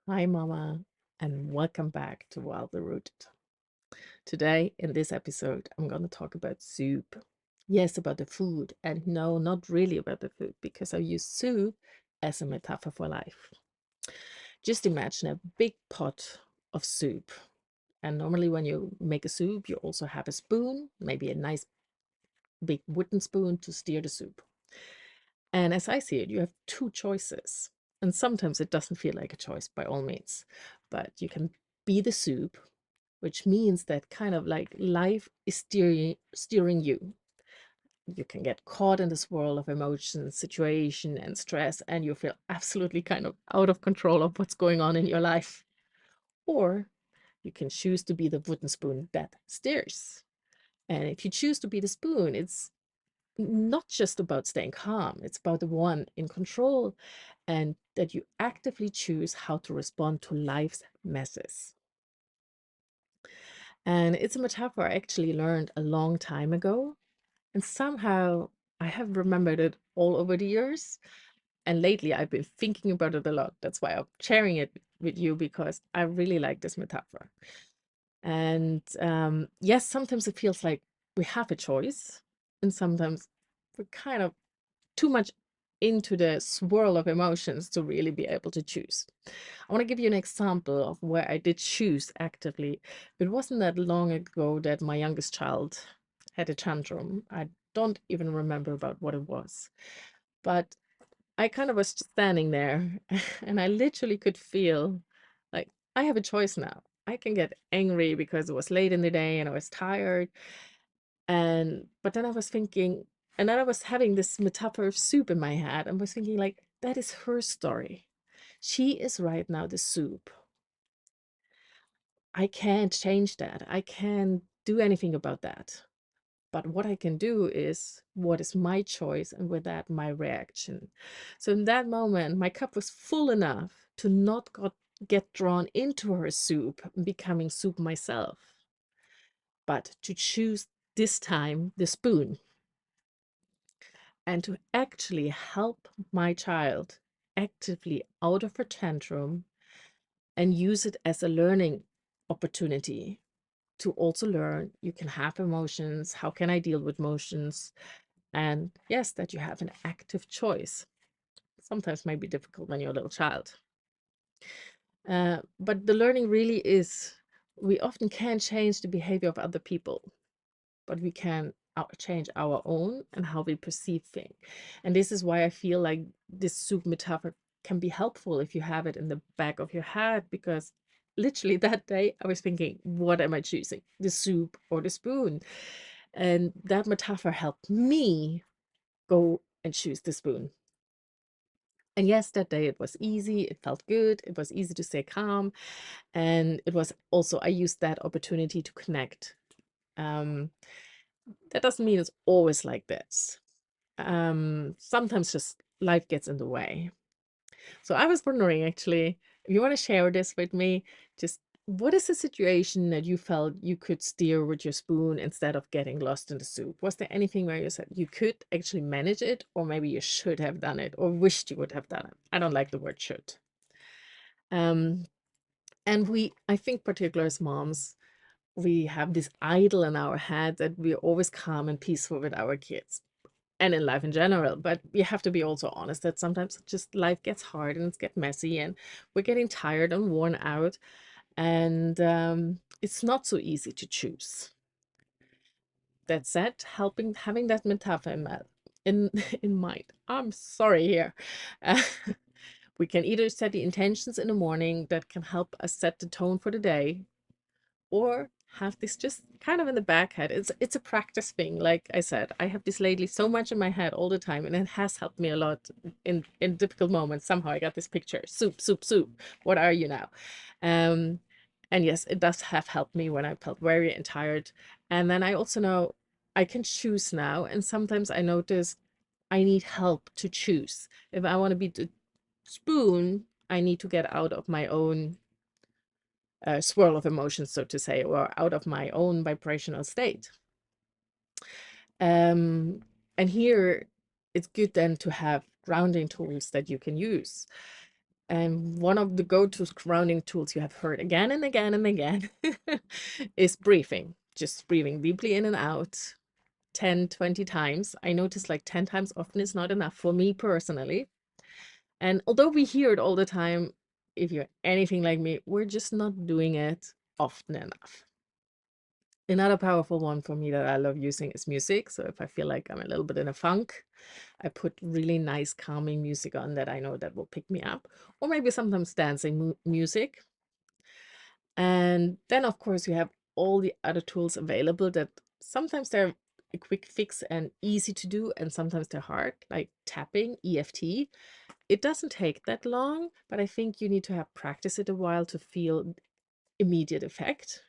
Hi, Mama, and welcome back to Wildly Rooted. Today, in this episode, I'm going to talk about soup. Yes, about the food, and no, not really about the food, because I use soup as a metaphor for life. Just imagine a big pot of soup. And normally, when you make a soup, you also have a spoon, maybe a nice big wooden spoon to steer the soup. And as I see it, you have two choices. And sometimes it doesn't feel like a choice by all means, but you can be the soup, which means that kind of like life is steering you. You can get caught in this whirl of emotions, situation, and stress, and you feel absolutely kind of out of control of what's going on in your life. Or you can choose to be the wooden spoon that steers. And if you choose to be the spoon, it's not just about staying calm, it's about the one in control and that you actively choose how to respond to life's messes. And it's a metaphor I actually learned a long time ago. And somehow I have remembered it all over the years. And lately I've been thinking about it a lot. That's why I'm sharing it with you because I really like this metaphor. And yes, sometimes it feels like we have a choice, and sometimes we're kind of too much into the swirl of emotions to really be able to choose. I want to give you an example of where I did choose actively. It wasn't that long ago that my youngest child had a tantrum. I don't even remember about what it was, but I kind of was standing there and I literally could feel like I have a choice now. I can get angry because it was late in the day and I was tired. And but then I was thinking, and then I was having this metaphor of soup in my head and was thinking, like, that is her story. She is right now the soup. I can't change that. I can't do anything about that. But what I can do is what is my choice, and with that, my reaction. So in that moment, my cup was full enough to not get drawn into her soup, becoming soup myself, but to choose this time the spoon and to actually help my child actively out of her tantrum and use it as a learning opportunity to also learn you can have emotions. How can I deal with emotions? And yes, that you have an active choice. Sometimes might be difficult when you're a little child. But the learning really is we often can't change the behavior of other people, but we can change our own and how we perceive things. And this is why I feel like this soup metaphor can be helpful if you have it in the back of your head, because literally that day I was thinking, what am I choosing? The soup or the spoon? And that metaphor helped me go and choose the spoon. And yes, that day it was easy. It felt good. It was easy to stay calm. And it was also, I used that opportunity to connect. Um, that doesn't mean it's always like this. Sometimes just life gets in the way. So I was wondering actually, if you want to share this with me, just what is the situation that you felt you could steer with your spoon instead of getting lost in the soup? Was there anything where you said you could actually manage it, or maybe you should have done it, or wished you would have done it? I don't like the word should. Um, and I think particularly as moms, we have this idol in our head that we're always calm and peaceful with our kids and in life in general. But we have to be also honest that sometimes just life gets hard and it's get messy and we're getting tired and worn out. And it's not so easy to choose. That said, having that metaphor in, in mind. I'm sorry here. Uh, we can either set the intentions in the morning that can help us set the tone for the day, or have this just kind of in the back head. It's a practice thing. Like I said, I have this lately so much in my head all the time, and it has helped me a lot in difficult moments. Somehow I got this picture: soup, soup, soup. What are you now? Um, and yes, it does have helped me when I felt weary and tired. And then I also know I can choose now, and sometimes I notice I need help to choose. If I want to be the spoon, I need to get out of my own swirl of emotions, so to say, or out of my own vibrational state. Um, and here it's good then to have grounding tools that you can use. And one of the go-to grounding tools you have heard again and again and again is breathing. Just breathing deeply in and out 10, 20 times. I notice like 10 times often is not enough for me personally. And although we hear it all the time, if you're anything like me, we're just not doing it often enough. Another powerful one for me that I love using is music. So if I feel like I'm a little bit in a funk, I put really nice calming music on that I know that will pick me up, or maybe sometimes dancing music. And then, of course, you have all the other tools available that sometimes they're a quick fix and easy to do, and sometimes they're hard, like tapping, EFT. It doesn't take that long, but I think you need to have practiced it a while to feel immediate effect.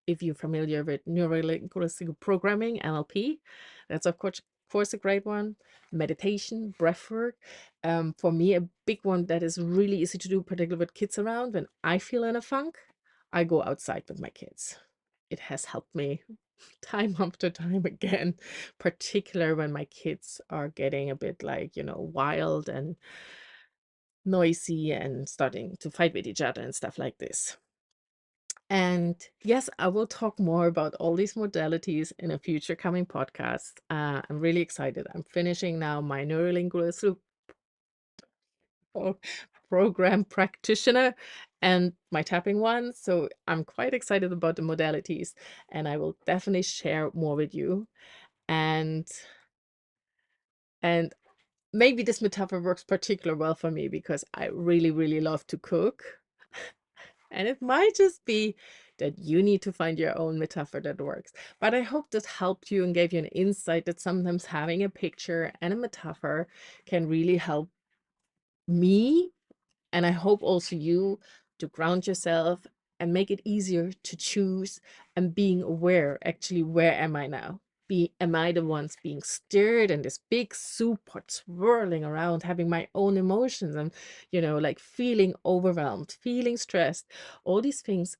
If you're familiar with neurolinguistic programming, NLP, that's of course a great one. Meditation, breath work. For me, a big one that is really easy to do, particularly with kids around. When I feel in a funk, I go outside with my kids. It has helped me time after time again, particular when my kids are getting a bit like, wild and noisy and starting to fight with each other and stuff like this. And yes, I will talk more about all these modalities in a future coming podcast. I'm really excited. I'm finishing now my neurolinguistic pro- program practitioner and my tapping one. So I'm quite excited about the modalities, and I will definitely share more with you. And and maybe this metaphor works particularly well for me because I really, really love to cook. And it might just be that you need to find your own metaphor that works. But I hope this helped you and gave you an insight that sometimes having a picture and a metaphor can really help me, and I hope also you, to ground yourself and make it easier to choose and being aware, actually, where am I now? Am I the ones being stirred in this big soup pot swirling around, having my own emotions and, like feeling overwhelmed, feeling stressed, all these things.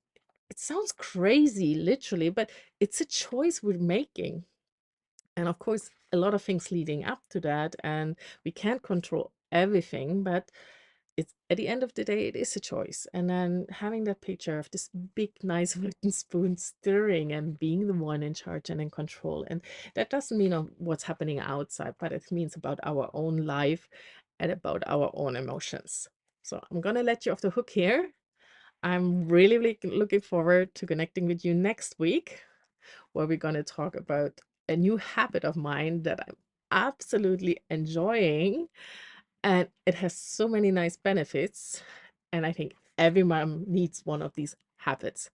It sounds crazy, literally, but it's a choice we're making. And of course, a lot of things leading up to that, and we can't control everything, but it's at the end of the day, it is a choice. And then having that picture of this big, nice wooden spoon stirring and being the one in charge and in control. And that doesn't mean of what's happening outside, but it means about our own life and about our own emotions. So I'm gonna let you off the hook here. I'm really, really looking forward to connecting with you next week, where we're going to talk about a new habit of mine that I'm absolutely enjoying. And it has so many nice benefits. And I think every mom needs one of these habits.